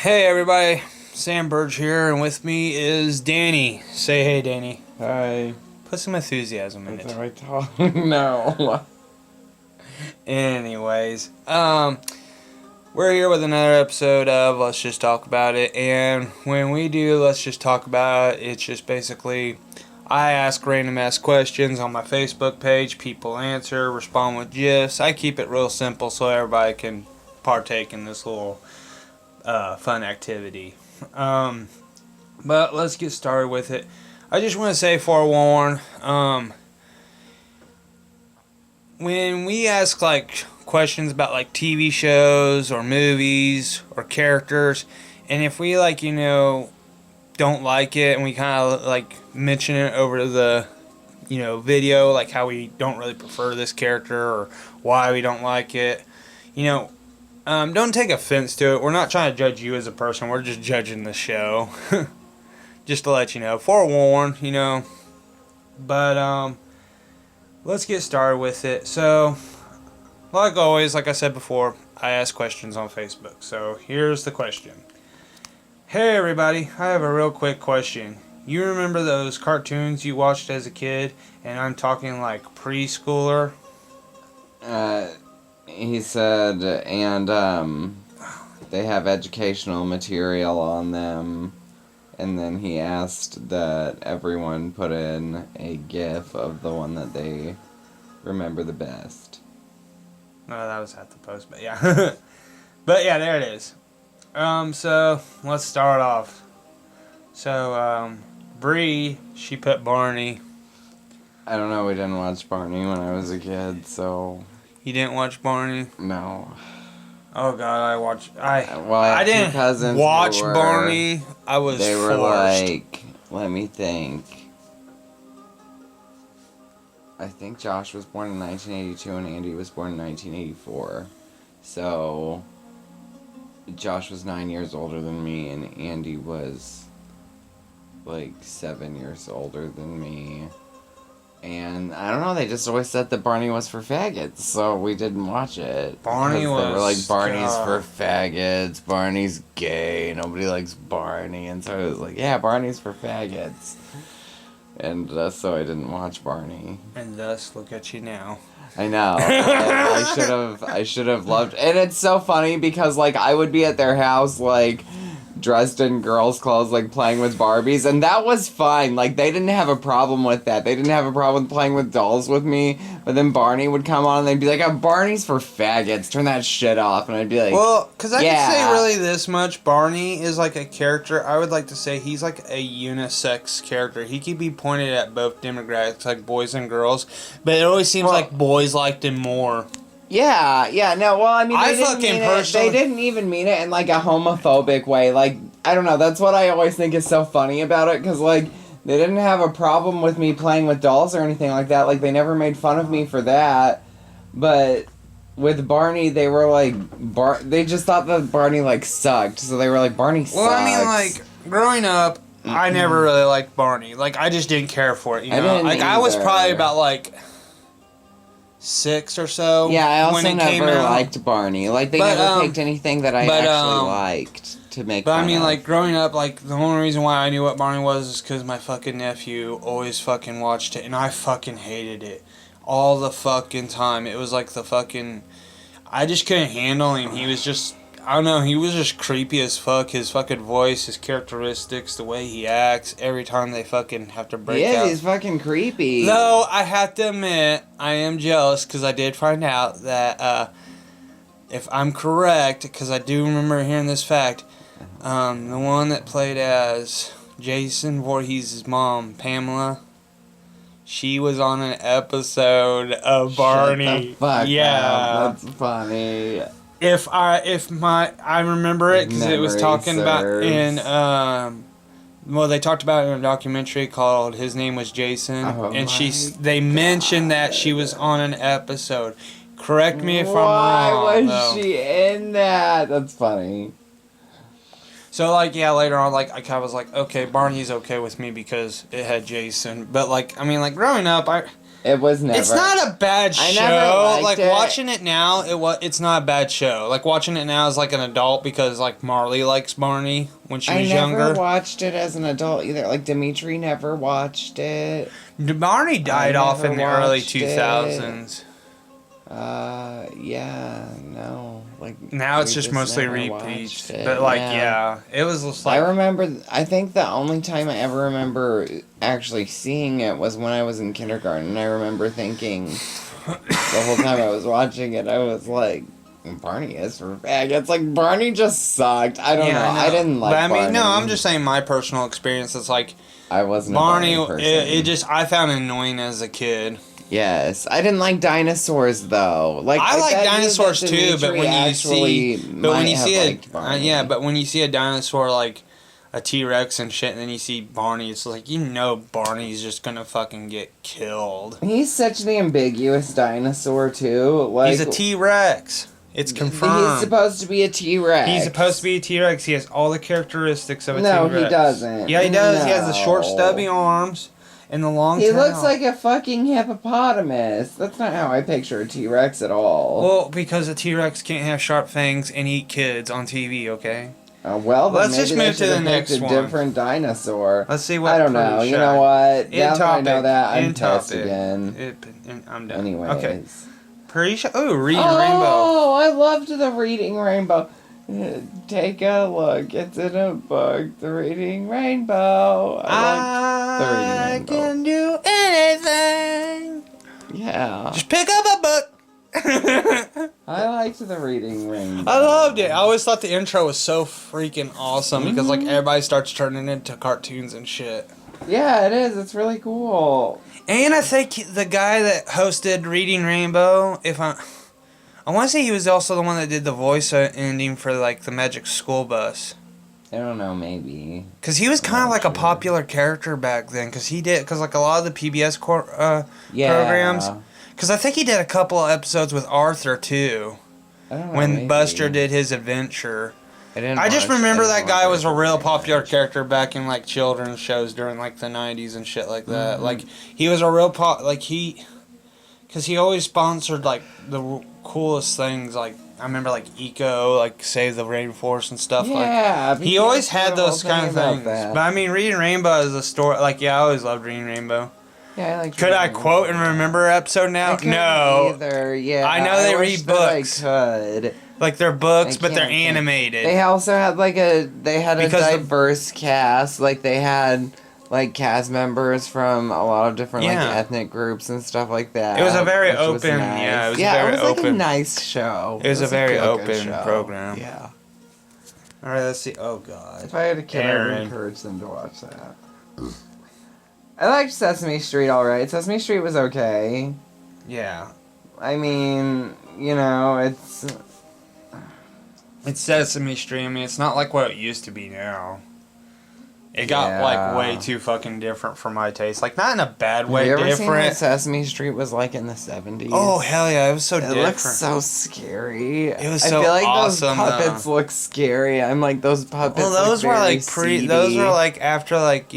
Hey everybody, Sam Burge here, and with me is Danny. Say hey, Danny. Hi. Put some enthusiasm in That's it. how I talk. No. Anyways, we're here with another episode of Let's Just Talk About It, and when we do Let's Just Talk About It, it's just basically I ask random ass questions on my Facebook page, people answer, respond with GIFs. I keep it real simple so everybody can partake in this little fun activity. But let's get started with it. I just want to say forewarn, when we ask like questions about like TV shows or movies or characters, and if we don't like it and we kind of like mention it over the video, like how we don't really prefer this character or why we don't like it, don't take offense to it. We're not trying to judge you as a person. We're just judging the show. Just to let you know. Forewarned, But, let's get started with it. So, like always, like I said before, I ask questions on Facebook. So, here's the question. Hey, everybody. I have a real quick question. You remember those cartoons you watched as a kid? And I'm talking like preschooler? He said, and they have educational material on them. And then he asked that everyone put in a GIF of the one that they remember the best. No, that was at the post, but yeah. But yeah, there it is. So let's start off. So, Bree, she put Barney. I don't know, we didn't watch Barney when I was a kid, so... You didn't watch Barney? No. Oh God, Well, I two didn't cousins watch who were- Barney. I was They were forced. like, let me think. I think Josh was born in 1982 and Andy was born in 1984. So, Josh was 9 years older than me and Andy was like 7 years older than me. And I don't know, they just always said that Barney was for faggots, so we didn't watch it. Barney Because they were like, was- Barney's God. for faggots, Barney's gay, nobody likes Barney, and so it was like, yeah, Barney's for faggots. And so I didn't watch Barney. And thus, look at you now. I know. I should have loved, and it's so funny because like I would be at their house like dressed in girls' clothes, like playing with Barbies, and that was fine. Like they didn't have a problem with that. They didn't have a problem with playing with dolls with me. But then Barney would come on, and they'd be like, "Oh, Barney's for faggots. Turn that shit off." And I'd be like, Well, because I yeah. can say really this much. Barney is like a character. I would like to say he's like a unisex character. He could be pointed at both demographics, like boys and girls. But it always seems like boys liked him more. Yeah, no, well, I mean, I they didn't fucking mean it. personally- They didn't even mean it in, like, a homophobic way. Like, I don't know, that's what I always think is so funny about it, because, like, they didn't have a problem with me playing with dolls or anything like that. Like, they never made fun of me for that. But with Barney, they were, like, they just thought that Barney, like, sucked. So they were like, Barney sucks. Well, I mean, like, growing up, I never really liked Barney. Like, I just didn't care for it, you know? I didn't Like, I was either. probably about, like, 6 or so. Yeah, I also when it came never out. liked Barney. Like, they But, never picked anything that I but, actually liked to make But fun I mean, of. like, growing up, like, the only reason why I knew what Barney was is because my fucking nephew always fucking watched it, and I fucking hated it. All the fucking time. It was like the fucking... I just couldn't handle him. He was just... I don't know, he was just creepy as fuck. His fucking voice, his characteristics, the way he acts, every time they fucking have to break out. Yeah, he's fucking creepy. Though, I have to admit, I am jealous, because I did find out that, if I'm correct, because I do remember hearing this fact, the one that played as Jason Voorhees' mom, Pamela, she was on an episode of Barney. Shut the fuck Yeah. up. That's funny. I remember it because it was Memory talking about serves. in well, they talked about it in a documentary called His Name Was Jason, Oh and my they mentioned that she was on an episode. Correct me if I'm Why wrong. was though. she in that? That's funny. So like yeah, later on like I kind of was like, okay, Barney's okay with me because it had Jason, but like I mean like growing up It was never. It's not a bad I show. never liked Like it. watching it now, it's not a bad show. Like watching it now as like an adult because like Marley likes Barney when she was I never younger. watched it as an adult either. Like Dimitri never watched it. Barney died off in the early watched 2000s. Yeah, no. Like Now it's we just mostly never repeats. watched it. But like yeah, it was just I like remember. I think the only time I ever remember actually seeing it was when I was in kindergarten. And I remember thinking the whole time I was watching it, I was like, Barney is for faggots. Like Barney just sucked. I don't know. I didn't like. But I mean, Barney. no, I'm just saying my personal experience. It's like I wasn't Barney. a Barney person. It just I found it annoying as a kid. Yes, I didn't like dinosaurs though. Like I like bet you dinosaurs that too, but Dimitri when you actually see, but might when you have see liked Barney. yeah, but when you see a dinosaur like a T-Rex and shit, and then you see Barney, it's like Barney's just gonna fucking get killed. He's such an ambiguous dinosaur too. Like He's a T-Rex. It's confirmed. He's supposed to be a T-Rex. He's supposed to be a T-Rex. He has all the characteristics of a No, T-Rex. he doesn't. Yeah, he does. He has the short, No. stubby arms and the long He tail. looks like a fucking hippopotamus. That's not how I picture a T-Rex at all. Well, because a T-Rex can't have sharp fangs and eat kids on TV, okay? Well, then Let's maybe just they move to should the have next picked a one. different dinosaur. Let's see what. I don't know. You know what? Now that I know that, I'm pissed again. I'm done. Anyways. Okay. Pre-show. Oh, Reading Oh, Rainbow. I loved the Reading Rainbow. Take a look. It's in a book. The Reading Rainbow. I liked the Reading Rainbow. Can do anything. Yeah. Just pick up a book. I liked the Reading Rainbow. I loved it. I always thought the intro was so freaking awesome because like everybody starts turning into cartoons and shit. Yeah, it is. It's really cool. And I think the guy that hosted Reading Rainbow, I want to say he was also the one that did the voice ending for like the Magic School Bus. I don't know, maybe. Cause he was kind of like a popular character back then. Cause like a lot of the PBS programs. Cause I think he did a couple of episodes with Arthur too. I don't know, When maybe. Buster did his adventure. I just remember that guy was a real popular character. character back in like children's shows during like the 90s and shit like that. Mm-hmm. Like he was a real cause he always sponsored like the coolest things. Like I remember like Eco, like Save the Rainforest and stuff. Yeah, Like he always had those kind of about things. that. But I mean, Reading Rainbow is a story. Like yeah, I always loved Reading Rainbow. Yeah, I like. Could I quote and remember episode now? I couldn't No. either. Yeah, I know they wish read that books. I could. Like they're books, I but they're can't think. animated. They also had a Because the- diverse cast. Like they had like cast members from a lot of different like Yeah. ethnic groups and stuff like that. It was a very which was open- nice. yeah, it was a yeah, very it was like a open- nice show. It was a very good open show. program. Yeah. All right, let's see. Oh God. If I had a kid, I would Aaron. encourage them to watch that. I liked Sesame Street alright. Sesame Street was okay. Yeah. I mean, you know, It's Sesame Street. I mean, it's not like what it used to be now. It got like way too fucking different for my taste. Like not in a bad way. Have you ever seen what Different. Sesame Street was like in the 70s? Oh hell yeah! It was so It different. looks so scary. It was I so feel like awesome, those puppets look scary. I'm like, those puppets Well, those look were very like seedy. Those were like after like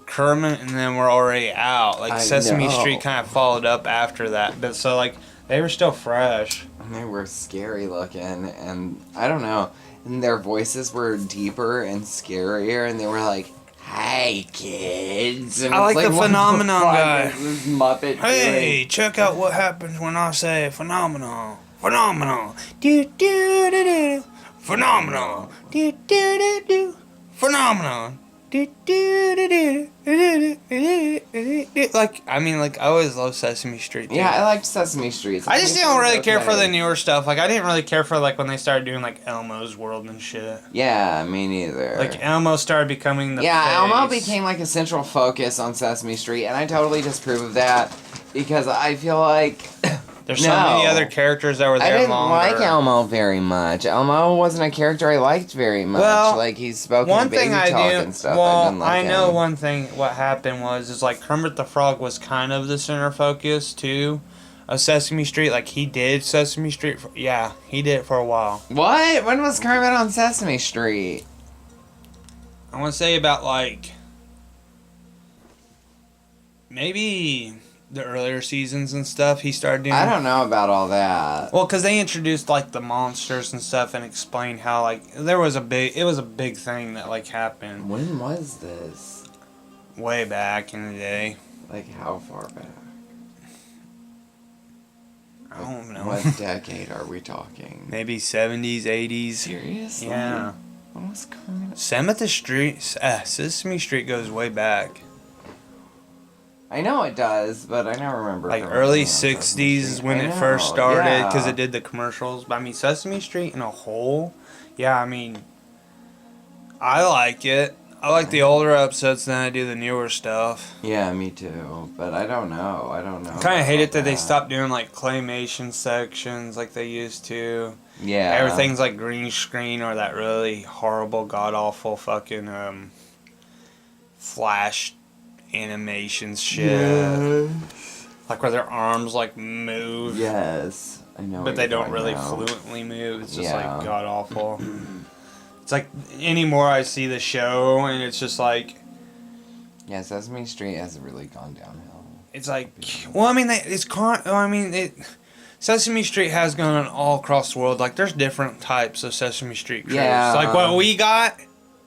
Kermit, and then we're already out. Like I Sesame know. Street kind of followed up after that, but so like they were still fresh. And they were scary looking, and I don't know. And their voices were deeper and scarier, and they were like, "Hey kids!" And I it's like the what Phenomenon fuck guy. is this Muppet Hey, doing? check out what happens when I say phenomenal. Phenomenal. Do do do do. Phenomenal. Do do do do. Phenomenal. Do do do do. Like I always love Sesame Street. Too. Yeah, I liked Sesame Street. I just Sesame don't Street was really care for okay. the newer stuff. Like I didn't really care for like when they started doing like Elmo's World and shit. Yeah, me neither. Like Elmo started becoming the Elmo face. became like a central focus on Sesame Street, and I totally disapprove of that because I feel like There's so many No. other characters that were I there didn't longer. like Elmo very much. Elmo wasn't a character I liked very much. Well, like he spoke One in baby thing I talk do, and stuff. I well, didn't like I know him. one thing. What happened is like Kermit the Frog was kind of the center focus too, of Sesame Street. Like he did Sesame Street. He did it for a while. What? When was Kermit on Sesame Street? I want to say about like maybe the earlier seasons and stuff. He started doing. I don't know about all that. Well, because they introduced like the monsters and stuff and explained how like it was a big thing that like happened When was this? way back in the day. Like, how far back? I don't know. What decade are we talking? Maybe 70s, 80s. Seriously? Yeah. When was Kermit? Sesame Street goes way back. I know it does, but I never remember. Like Kermit early being on Sesame 60s is Street. when I it know, first started because yeah. it did the commercials. But I mean, Sesame Street in a whole, yeah, I mean, I like it. I like the older episodes than I do the newer stuff. Yeah, me too. But I don't know. I Kind of hate it that they stopped doing like claymation sections like they used to. Yeah. Everything's like green screen or that really horrible, god awful fucking flash animations shit. Yes. Like where their arms like move. Yes. I know. But what they you're don't talking really about. fluently move. It's just Yeah. like god awful. It's like anymore I see the show and it's just like Yeah, Sesame Street has really gone downhill. it's like well I mean Sesame Street has gone all across the world. Like there's different types of Sesame Street crews. Yeah. Like what we got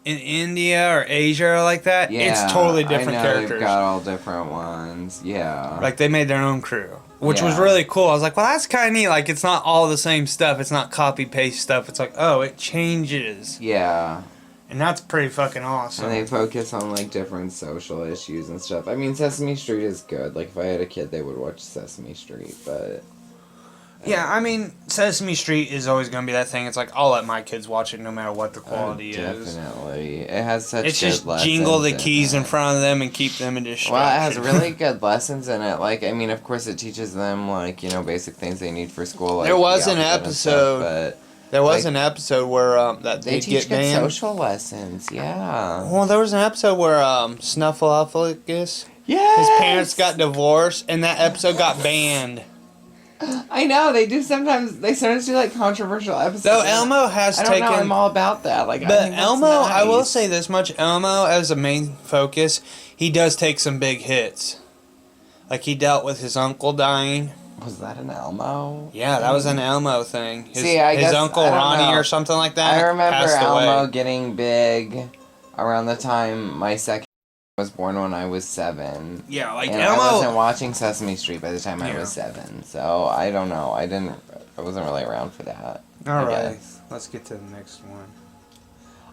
in India or Asia or like that, Yeah, it's totally different I know characters. They've got all different ones. Yeah. Like they made their own crew, which was Yeah. really cool. I was like, well, that's kind of neat. Like it's not all the same stuff. It's not copy paste stuff. It's like, oh, it changes, Yeah. and that's pretty fucking awesome. And they focus on like different social issues and stuff. I mean, Sesame Street is good. Like if I had a kid, they would watch Sesame Street. But Yeah, I mean, Sesame Street is always going to be that thing. It's like, I'll let my kids watch it no matter what the quality is. Definitely, it has such. It's good just lessons jingle the in keys it. in front of them and keep them in distraction. Well, it has really good lessons in it. Like, I mean, of course, it teaches them like basic things they need for school. Like There was the an alphabet and stuff, episode- but There was like, an episode where that they they'd teach get good banned. social lessons. Yeah. Well, there was an episode where Snuffleupagus, Yeah. his parents got divorced, and that episode got banned. I know they do sometimes. They sometimes do like controversial episodes. Though Elmo has I don't taken. know. I'm all about that. Like, I But think that's Elmo, I will nice. say this much: Elmo, as a main focus, he does take some big hits. Like he dealt with his uncle dying. Was that an Elmo? Yeah, that was an Elmo thing. His, See, I his guess- uncle I don't Ronnie know. or something like that. I remember passed Elmo away. getting big around the time my second was born when I was 7. Yeah, like And I wasn't Elmo. watching Sesame Street by the time I Yeah. was 7, so I don't know. I wasn't really around for that. All I right, guess. let's get to the next one.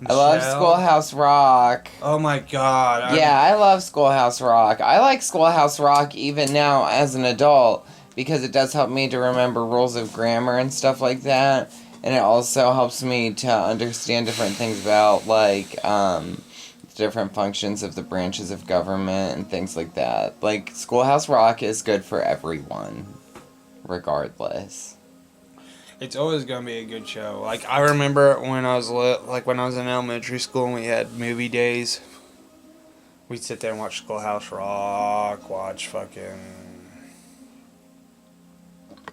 I love Michelle? Schoolhouse Rock. Oh my god. Yeah, I love Schoolhouse Rock. I like Schoolhouse Rock even now as an adult because it does help me to remember rules of grammar and stuff like that. And it also helps me to understand different things about, like, different functions of the branches of government and things like that. Like, Schoolhouse Rock is good for everyone, regardless. It's always gonna be a good show. Like I remember when I was when I was in elementary school and we had movie days. We'd sit there and watch Schoolhouse Rock, watch fucking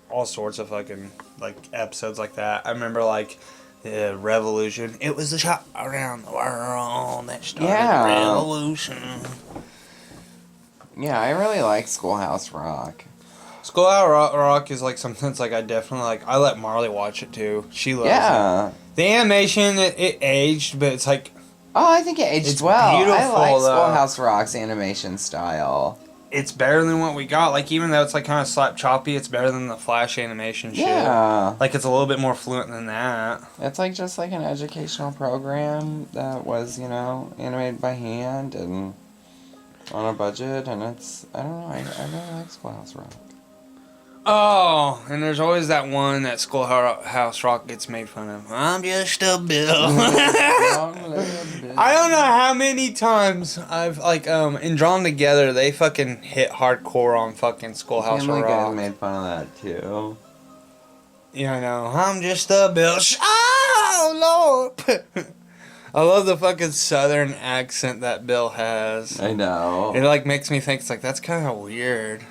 all sorts of fucking like episodes like that. I remember like the Revolution. It was the shot around the world that started Yeah. the revolution. Yeah, I really like Schoolhouse Rock. Schoolhouse Rock is like something that's like I definitely like. I let Marley watch it too. She loves it. Yeah. The animation it aged, but it's like Oh, I think it aged It's well. I beautiful, like though. Schoolhouse Rock's animation style. it's better than what we got. Like even though it's like kind of slap choppy, it's better than the Flash animation shit. Yeah. Like it's a little bit more fluent than that. It's like just like an educational program that was, animated by hand and on a budget, and it's, I don't know, I really like Schoolhouse Rock. Oh, and there's always that one that Schoolhouse Rock gets made fun of. I'm just a bill. I don't know how many times I've in Drawn Together they fucking hit hardcore on fucking Schoolhouse Family Guy Rock. made fun of that too. Yeah, I know. I'm just a bill. Oh Lord. I love the fucking southern accent that Bill has. I know. It like makes me think it's like that's kind of weird.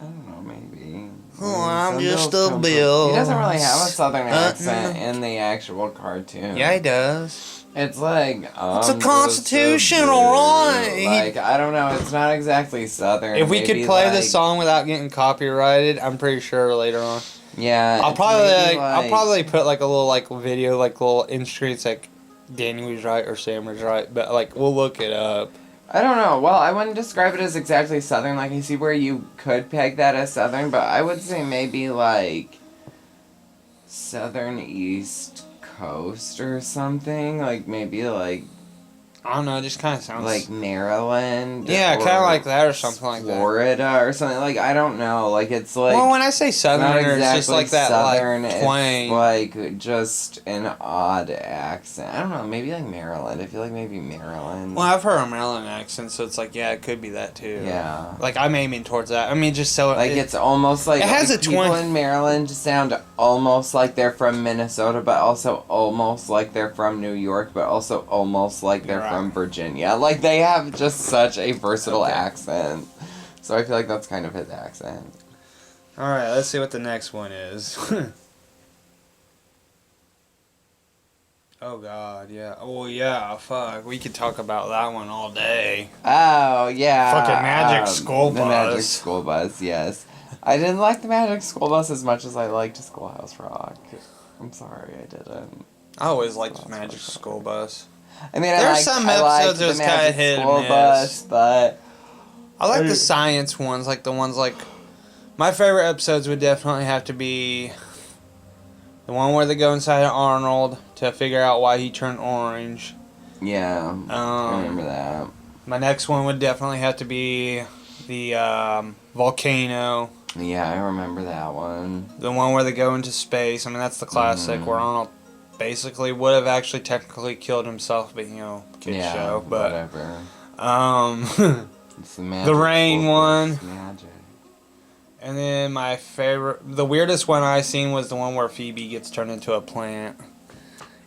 I don't know, maybe. Oh, I'm Some just Bills a come from- Bill. He doesn't really have a southern accent in the actual cartoon. Yeah, he does. It's like It's a constitutional right. Like, I don't know. It's not exactly Southern. If we could Maybe, play like, this song without getting copyrighted, I'm pretty sure later on. Yeah, I'll it's probably maybe, I'll probably put like a little like video, like little in streets, like Danny was right or Sam was right, but like we'll look it up. I don't know. Well, I wouldn't describe it as exactly Southern. Like, I see where you could peg that as Southern, but I would say maybe like Southern East Coast or something. Like, maybe like I don't know. It just kind of sounds like Maryland. yeah, kind of or like that or something like that. Florida or something. Like, I don't know. Like, it's like. Well, when I say Not Southern, exactly it's just like that Southern, like twang. it's like just an odd accent. I don't know, maybe like Maryland. I feel like maybe Maryland. Well, I've heard a Maryland accent, so it's like, yeah, it could be that too. Yeah. Like, I'm aiming towards that. I mean, just so Like, it's almost like, it has like a people twang. in Maryland sound almost like they're from Minnesota, but also almost like they're from New York, but also almost like they're Right. from Virginia. Like, they have just such a versatile Okay. accent. So I feel like that's kind of his accent. All right, let's see what the next one is. Oh God, yeah. Oh yeah, fuck. We could talk about that one all day. Oh, yeah. Fucking Magic School The Magic Bus. School Bus, yes. I didn't like the Magic School Bus as much as I liked Schoolhouse Rock. I'm sorry, I didn't. I always liked Magic School Bus. I mean, There's I liked, some I liked episodes that the was kinda Magic hit and School miss. Bus, but I like the science ones, like the ones like my favorite episodes would definitely have to be the one where they go inside Arnold to figure out why he turned orange. yeah, I remember that. My next one would definitely have to be the volcano. Yeah, I remember that one. The one where they go into space. I mean, that's the classic where Arnold basically would have actually technically killed himself, but you know, kid Yeah, show. But whatever. It's the Magic the rain School one. Bus magic. And then my favorite, the weirdest one I seen was the one where Phoebe gets turned into a plant,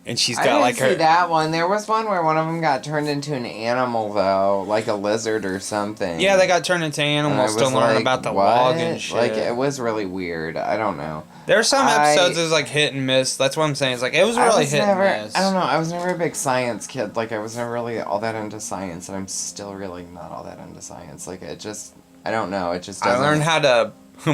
and she's I got didn't like see her. that one. There was one where one of them got turned into an animal, though, like a lizard or something. Yeah, they got turned into And I animals to was learn like, about the what? log and shit. Like, it was really weird. I don't know. There are some episodes that was like hit and miss. That's what I'm saying. It's like it was really hit and miss. I don't know. I was never a big science kid. Like, I was never really all that into science, and I'm still really not all that into science. Like, it just, I don't know. It just I doesn't. learned how to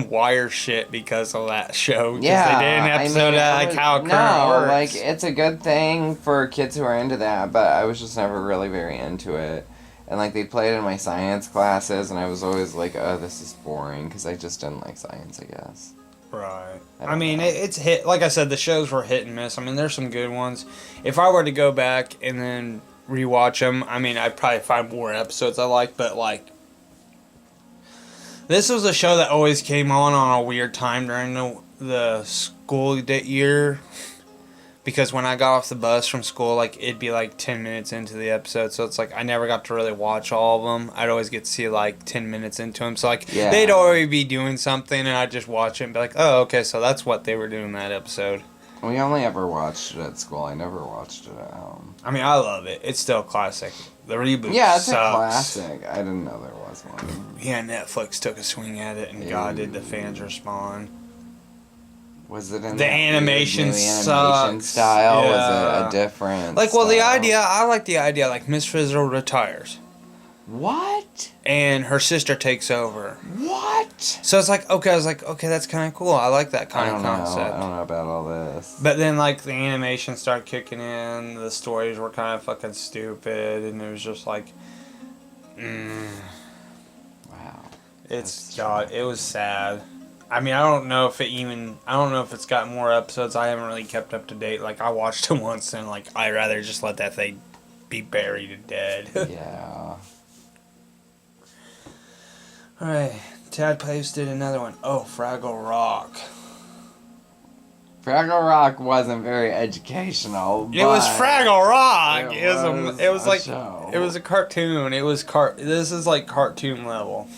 wire shit because of that show. Yeah, They did an episode I of mean, like how current no, works. like, it's a good thing for kids who are into that, but I was just never really very into it. And, like, they played it in my science classes, and I was always like, oh, this is boring, because I just didn't like science, I guess. Right. I I don't mean, know. it's hit. Like I said, the shows were hit and miss. I mean, there's some good ones. If I were to go back and then rewatch them, I mean, I'd probably find more episodes I like. But like, this was a show that always came on a weird time during the school year. Because when I got off the bus from school, like, it'd be like 10 minutes into the episode. So it's like I never got to really watch all of them. I'd always get to see like 10 minutes into them. So like, Yeah. they'd already be doing something and I'd just watch it and be like, oh, okay, so that's what they were doing that episode. We only ever watched it at school. I never watched it at home. I mean, I love it. It's still a classic. The reboot Yeah, it's sucks. a classic. I didn't know there was one. Yeah, Netflix took a swing at it and God did the fans respond. Was it in The that animation weird new animation sucks. style? Yeah. Was it a different Like, well, the style? idea, I like the idea, like, Miss Frizzle retires What? and her sister takes over. What? So it's like, okay, I was like, okay, that's kind of cool. I like that I kind don't of know. concept. I don't know about all this. But then, like, the animation started kicking in, the stories were kind of fucking stupid, and it was just like, Wow. it's, God, it was sad. I mean, I don't know if it's got more episodes. I haven't really kept up to date. Like, I watched it once, and, like, I'd rather just let that thing be buried and dead. Yeah. Alright, Tad posted another one. Oh, Fraggle Rock. Fraggle Rock wasn't very educational. It was but Fraggle Rock. It It was was a like show. it was a cartoon. This is like cartoon level.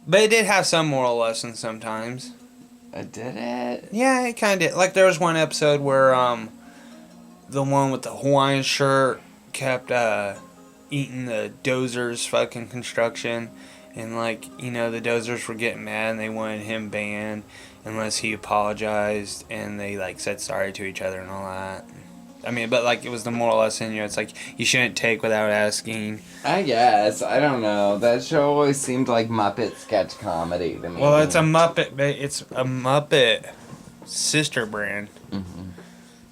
But it did have some moral lessons sometimes. Did it? Yeah, it kind of did. Like, there was one episode where the one with the Hawaiian shirt kept eating the Dozer's fucking construction, and like, you know, the Dozers were getting mad and they wanted him banned unless he apologized and they like said sorry to each other and all that. I mean, but like it was the moral lesson. It's like you shouldn't take without asking. I guess. I don't know. That show always seemed like Muppet sketch comedy to me. Well, it's a Muppet. It's a Muppet sister brand. Mm-hmm.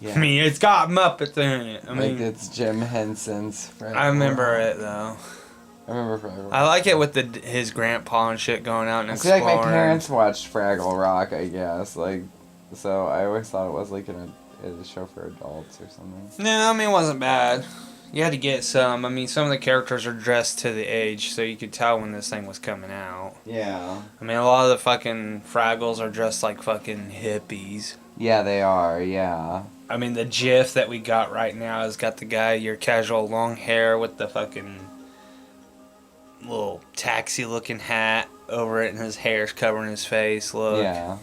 Yeah. I mean, it's got Muppets in it. I mean, it's Jim Henson's friend. I remember it though. I remember Fraggle Rock. I like it with his grandpa and shit going out and I feel exploring. like my parents watched Fraggle Rock, I guess. So I always thought it was like a show for adults or something. No, I mean, it wasn't bad. You had to get some. I mean, some of the characters are dressed to the age, so you could tell when this thing was coming out. Yeah. I mean, a lot of the fucking Fraggles are dressed like fucking hippies. Yeah, they are, yeah. I mean, the GIF that we got right now has got the guy, your casual long hair with the fucking little taxi-looking hat over it, and his hair's covering his face. Look. Yeah.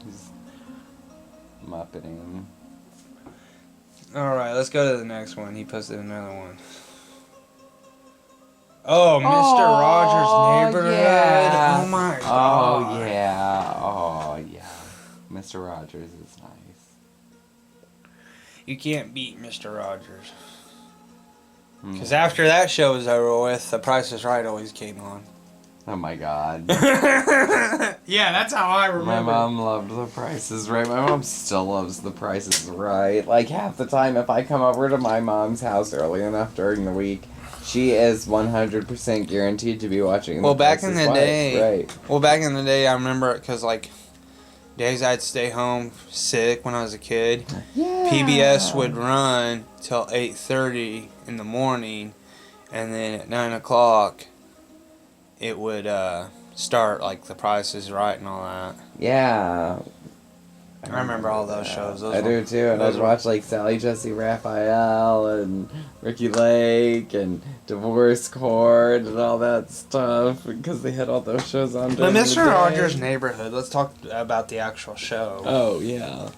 He's Muppeting. Alright, let's go to the next one. He posted another one. Oh, Mr. Rogers' Neighborhood. Yeah. Oh my god. Oh, yeah. Oh, yeah. Mr. Rogers is nice. You can't beat Mr. Rogers. Mm. Because after that show was over with, The Price is Right always came on. Oh my god. Yeah, that's how I remember. My mom loved The Price is Right. My mom still loves The Price is Right. Like, half the time, if I come over to my mom's house early enough during the week, she is 100% guaranteed to be watching Well, The back Price in is the Right. day, Right. well, back in the day, I remember it because, like, days I'd stay home sick when I was a kid. Yeah. PBS would run till 8:30 in the morning, and then at 9 o'clock, it would start, like, The Price is Right and all that. Yeah. I remember all those shows. I do too, and I'd watch like Sally Jesse Raphael and Ricky Lake and Divorce Court and all that stuff because they had all those shows on. But during the Mr. day. Rogers' Neighborhood, let's talk about the actual show. Oh yeah,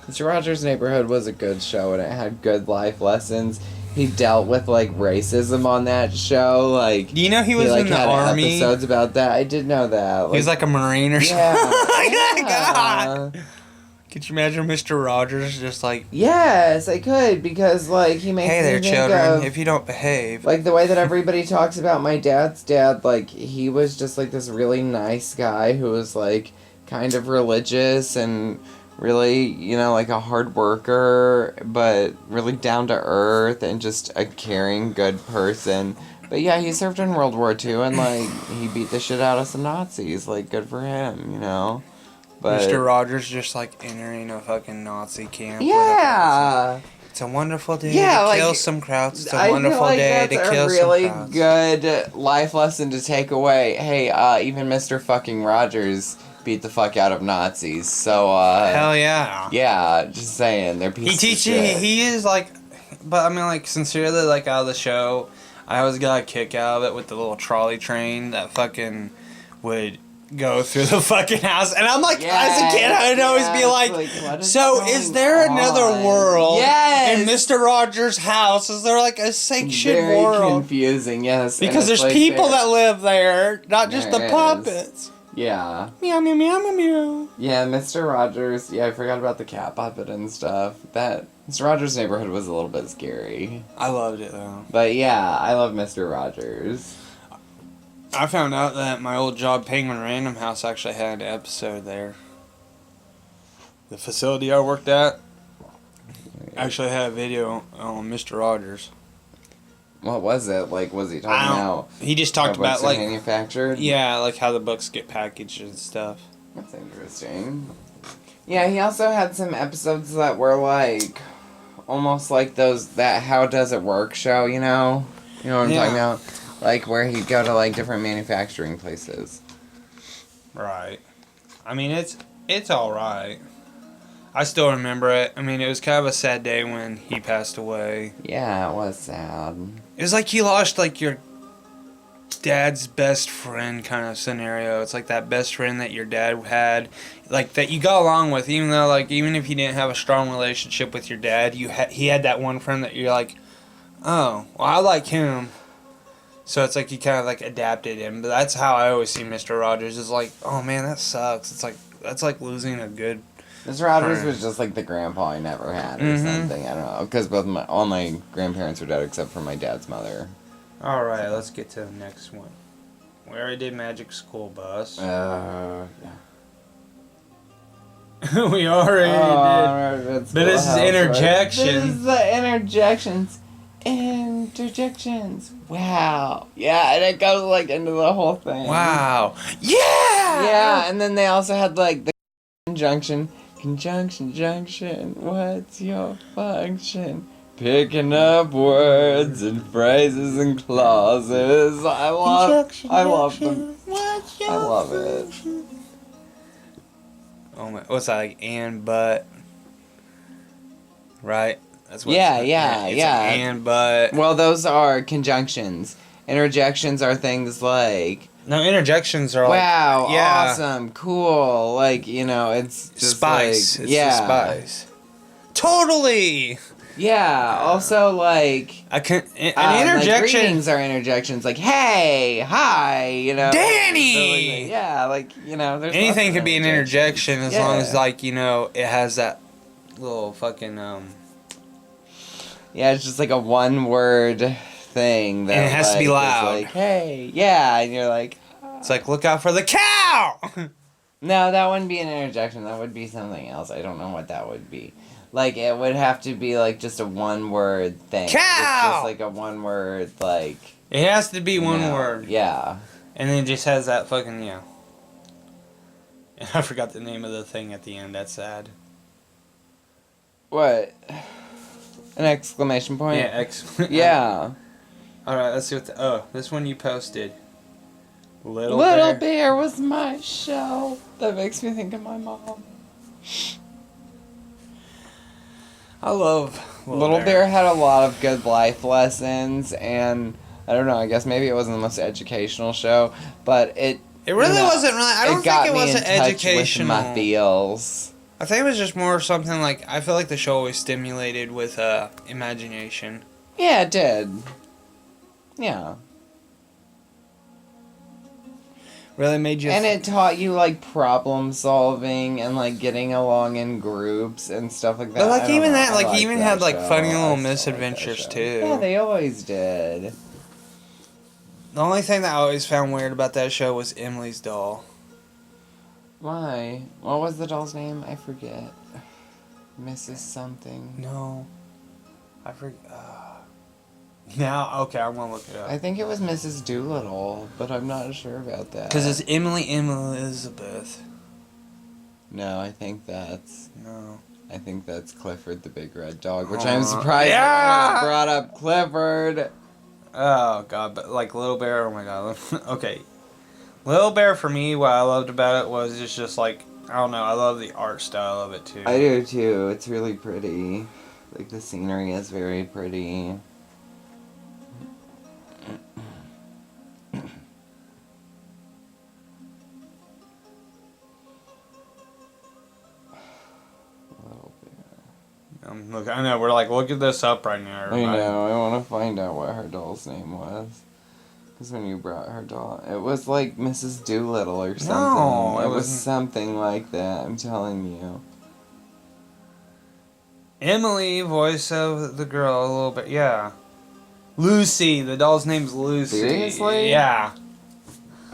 Mr. Rogers' Neighborhood was a good show and it had good life lessons. He dealt with like racism on that show. Like, Do you know he was like in the had army? episodes about that. I did know that. He was like a Marine or something. yeah, God. Could you imagine Mr. Rogers just like, Yes, I could because like he makes hey me there, think children, of, if you don't behave. like the way that everybody talks about my dad's dad. Like he was just like this really nice guy who was like kind of religious and really, you know, like a hard worker, but really down to earth and just a caring, good person. But yeah, he served in World War II and like he beat the shit out of some Nazis. Like good for him, you know. But Mr. Rogers just like entering a fucking Nazi camp. yeah. It's a wonderful day Yeah, to like, kill some krauts. It's a I wonderful feel like day that's to kill a really some krauts. good life lesson to take away. Hey, even Mr. fucking Rogers beat the fuck out of Nazis. So, Hell yeah. yeah, just saying, they're He pieces teaches. of shit. He is like, but I mean, like sincerely, like out of the show, I always got a kick out of it with the little trolley train that fucking would go through the fucking house, and I'm like, as a kid, I'd always be like, what is so going is there another on? world Yes! in Mr. Rogers' house? Is there like a sanctioned Very world? confusing, yes. and Because it's there's like people that live there, not just There the is. puppets. Yeah. Meow meow meow meow meow. Yeah, Mr. Rogers, yeah, I forgot about the cat puppet and stuff. That, Mr. Rogers' Neighborhood was a little bit scary. I loved it though. But yeah, I love Mr. Rogers. I found out that my old job, Penguin Random House, actually had an episode there. The facility I worked at actually had a video on Mr. Rogers. What was it? Like, was he talking about He just how talked about books are like, manufactured? yeah, like how the books get packaged and stuff. That's interesting. Yeah, he also had some episodes that were like, almost like that How Does It Work show, you know? You know what I'm talking about? Like, where he'd go to, like, different manufacturing places. Right. I mean, it's alright. I still remember it. I mean, it was kind of a sad day when he passed away. Yeah, it was sad. It was like you lost, like, your dad's best friend kind of scenario. It's like that best friend that your dad had, like, that you got along with, even though, like, even if you didn't have a strong relationship with your dad, he had that one friend that you're like, oh, well, I like him. So it's like you kind of like adapted him. But that's how I always see Mr. Rogers, is like, oh man, that sucks. It's like, that's like losing a good Mr. Rogers was just like the grandpa I never had or Mm-hmm. something. I don't know. Because all my grandparents were dead except for my dad's mother. Alright, let's get to the next one. We already did Magic School Bus. Yeah. We already did. But this is interjection. This is the interjections. Interjections. Wow. Yeah, and it goes like into the whole thing. Wow. Yeah! Yeah, and then they also had like the conjunction. Conjunction, junction. What's your function? Picking up words and phrases and clauses. I love them. I love it. Oh my, what's that, like, and, but? Right? That's what Yeah. Like, and, but. Well, those are conjunctions. Interjections are things like, No, interjections are like, wow, yeah. awesome, cool. Like, it's just Spice. like, It's yeah. the spice. Totally! Yeah, also like, An like interjection. greetings are interjections, like, hey, hi, Danny! Yeah, like, there's Anything lots of could be an interjection as long as, Yeah. like, it has that little fucking, Yeah, it's just like a one-word thing that And it has to be is loud. like, hey, yeah, and you're like, It's like, look out for the cow! no, that wouldn't be an interjection. That would be something else. I don't know what that would be. Like, it would have to be, like, just a one-word thing. Cow! It's just, like, a one-word, like... It has to be one word. Yeah. And then it just has that fucking, yeah. And I forgot the name of the thing at the end. That's sad. What? An exclamation point? Yeah, Yeah. Alright, let's see what this one you posted. Little Bear was my show. That makes me think of my mom. I love Little Bear had a lot of good life lessons, and I don't know, I guess maybe it wasn't the most educational show, but it really wasn't really. I don't think it was educational. With my feels. I think it was just more something like, I feel like the show always stimulated with imagination. Yeah, it did. Yeah. Really made you. And it taught you, like, problem solving and, like, getting along in groups and stuff like that. But, like, even that, I like, liked even that had, like, show. funny I little still like that misadventures, show. too. Yeah, they always did. The only thing that I always found weird about that show was Emily's doll. Why? What was the doll's name? I forget. Mrs. something. No. I forget. Now, okay, I'm gonna look it I up. think it was Mrs. Doolittle, but I'm not sure about that. Because it's Emily Elizabeth. No, I think that's Clifford the Big Red Dog, which I'm surprised yeah! brought up Clifford. Oh, God, but, like, Little Bear, oh, my God. Okay. Little Bear, for me, what I loved about it was it's just, like, I don't know, I love the art style of it, too. I do, too. It's really pretty. Like, the scenery is very pretty. Look, I know, we're like, look at this up right now, everybody. I know, I want to find out what her doll's name was. Because when you brought her doll, it was like Mrs. Doolittle or something. No, it was wasn't. something like that, I'm telling you. Emily, voice of the girl, a little bit, yeah. Lucy, the doll's name's Lucy. Seriously? Yeah.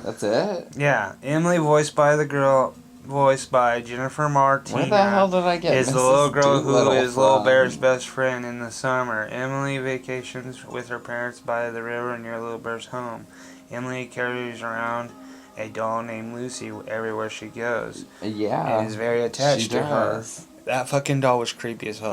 That's it? Yeah. Emily, voiced by the girl, voiced by Jennifer Martina. Where the hell did I get is Mrs. the little girl Doolittle who is Little from? Bear's best friend in the summer. Emily vacations with her parents by the river near Little Bear's home. Emily carries around a doll named Lucy everywhere she goes. Yeah. And is very attached she to her. does. That fucking doll was creepy as hell.